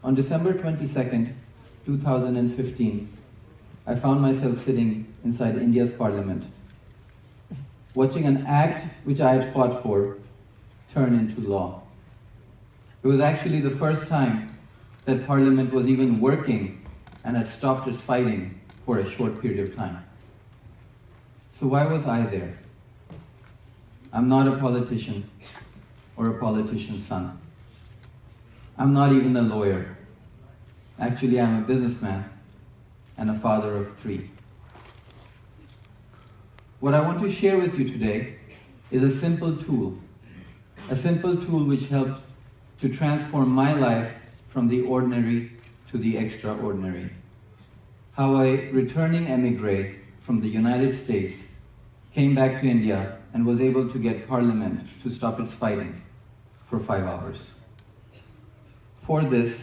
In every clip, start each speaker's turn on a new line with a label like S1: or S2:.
S1: On December 22nd, 2015, I found myself sitting inside India's parliament, watching an act which I had fought for turn into law. It was actually the first time that parliament was even working and had stopped its fighting for a short period of time. So why was I there? I'm not a politician or a politician's son. I'm not even a lawyer. Actually, I'm a businessman and a father of 3. What I want to share with you today is a simple tool which helped to transform my life from the ordinary to the extraordinary. How a returning emigre from the United States came back to India and was able to get Parliament to stop its fighting for 5 hours. For this,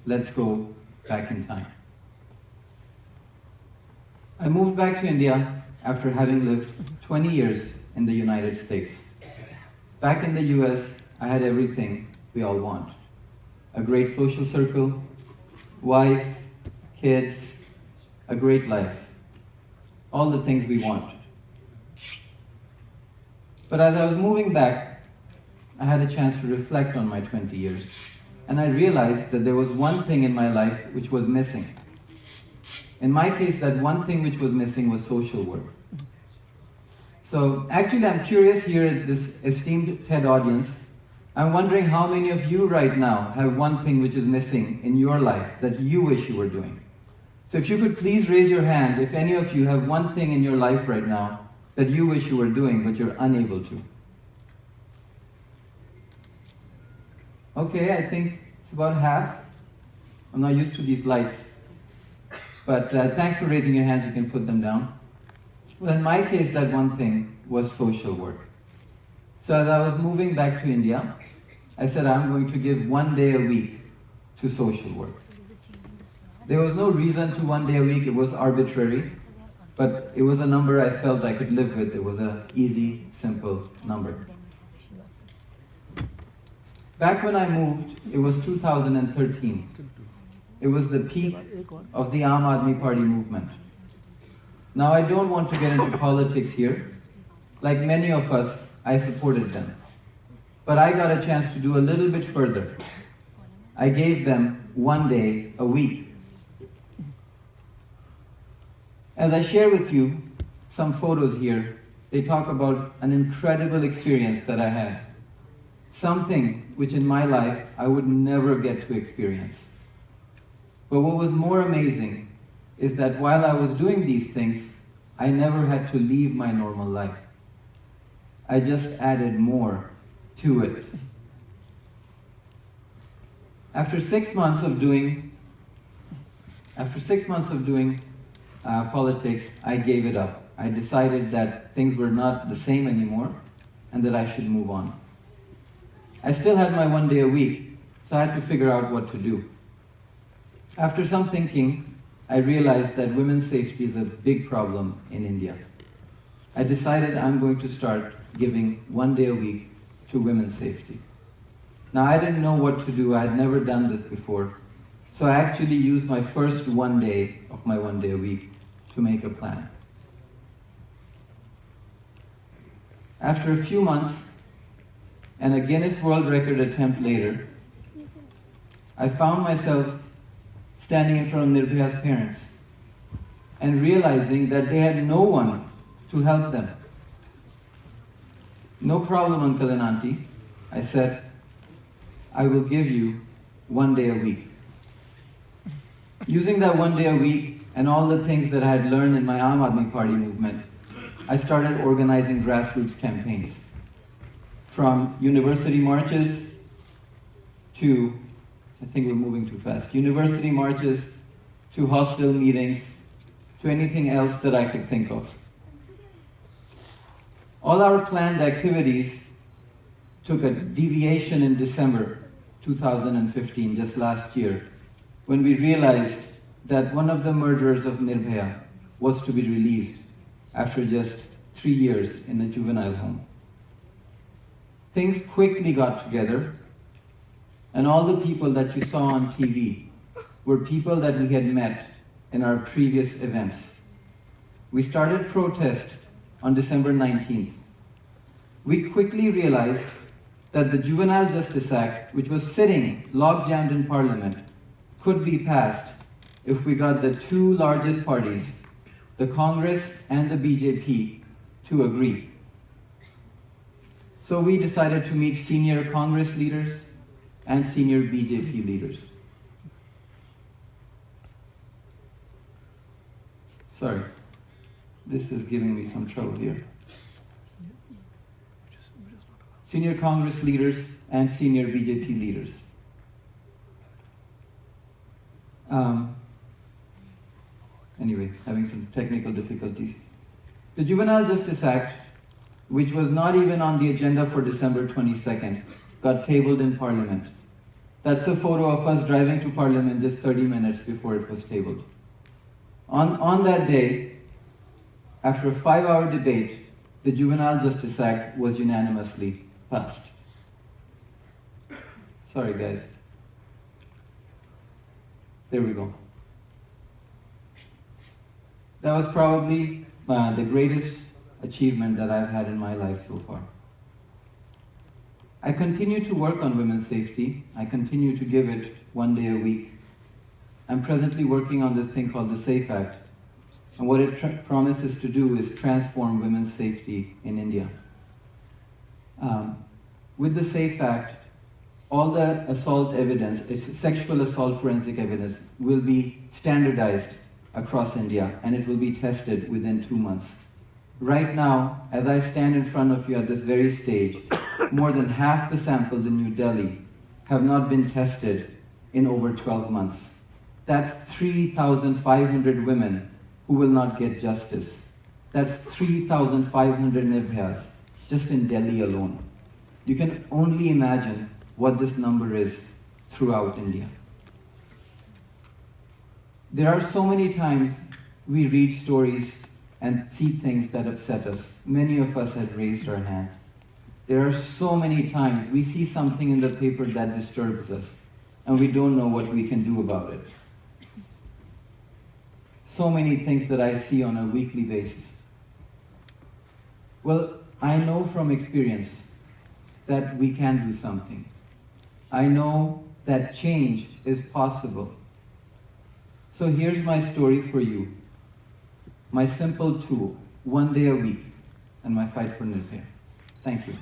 S1: let's go back in time. I moved back to India after having lived 20 years in the United States. Back in the US, I had everything we all want. A great social circle, wife, kids, a great life. All the things we want. But as I was moving back, I had a chance to reflect on my 20 years. And I realized that there was one thing in my life which was missing. In my case, that one thing which was missing was social work. So actually, I'm curious here at this esteemed TED audience, I'm wondering how many of you right now have one thing which is missing in your life that you wish you were doing. So if you could please raise your hand if any of you have one thing in your life right now that you wish you were doing but you're unable to. Okay, I think it's about half. I'm not used to these lights. But thanks for raising your hands, you can put them down. Well, in my case, that one thing was social work. So as I was moving back to India, I said I'm going to give 1 day a week to social work. There was no reason to 1 day a week, it was arbitrary, but it was a number I felt I could live with. It was an easy, simple number. Back when I moved, it was 2013. It was the peak of the Aam Aadmi Party movement. Now I don't want to get into politics here. Like many of us, I supported them. But I got a chance to do a little bit further. I gave them 1 day a week. As I share with you some photos here, they talk about an incredible experience that I had. Something which in my life I would never get to experience. But what was more amazing is that while I was doing these things, I never had to leave my normal life. I just added more to it. After 6 months of doing politics, I gave it up. I decided that things were not the same anymore and that I should move on. I still had my 1 day a week, so I had to figure out what to do. After some thinking, I realized that women's safety is a big problem in India. I decided I'm going to start giving 1 day a week to women's safety. Now, I didn't know what to do. I had never done this before. So I actually used my first 1 day of my 1 day a week to make a plan. After a few months, and a Guinness World Record attempt later, I found myself standing in front of Nirbhaya's parents and realizing that they had no one to help them. No problem, uncle and auntie, I said, I will give you 1 day a week. Using that 1 day a week and all the things that I had learned in my Aam Aadmi Party movement, I started organizing grassroots campaigns. From university marches to, I think we're moving too fast, university marches to hostel meetings to anything else that I could think of. All our planned activities took a deviation in December 2015, just last year, when we realized that one of the murderers of Nirbhaya was to be released after just 3 years in a juvenile home. Things quickly got together, And all the people that you saw on TV were people that we had met in our previous events. We started protest on December 19th. We quickly realized that the Juvenile Justice Act, which was sitting log-jammed in Parliament, could be passed if we got the two largest parties, the Congress and the BJP, to agree. So we decided to meet senior Congress leaders and senior BJP leaders. Sorry, this is giving me some trouble here. Senior Congress leaders and senior BJP leaders. Anyway, having some technical difficulties. The Juvenile Justice Act, which was not even on the agenda for December 22nd, got tabled in Parliament. That's a photo of us driving to Parliament just 30 minutes before it was tabled. On that day, after a 5-hour debate, the Juvenile Justice Act was unanimously passed. Sorry, guys. There we go. That was probably the greatest achievement that I've had in my life so far. I continue to work on women's safety. I continue to give it 1 day a week. I'm presently working on this thing called the SAFE Act. And what it promises to do is transform women's safety in India. With the SAFE Act, all the assault evidence, it's sexual assault forensic evidence, will be standardized across India, and it will be tested within 2 months. Right now, as I stand in front of you at this very stage, more than half the samples in New Delhi have not been tested in over 12 months. That's 3,500 women who will not get justice. That's 3,500 nirbhayas just in Delhi alone. You can only imagine what this number is throughout India. There are so many times we read stories and see things that upset us. Many of us have raised our hands. There are so many times we see something in the paper that disturbs us, and we don't know what we can do about it. So many things that I see on a weekly basis. Well, I know from experience that we can do something. I know that change is possible. So here's my story for you. My simple tool, 1 day a week, and my fight for Nirbhaya. Thank you.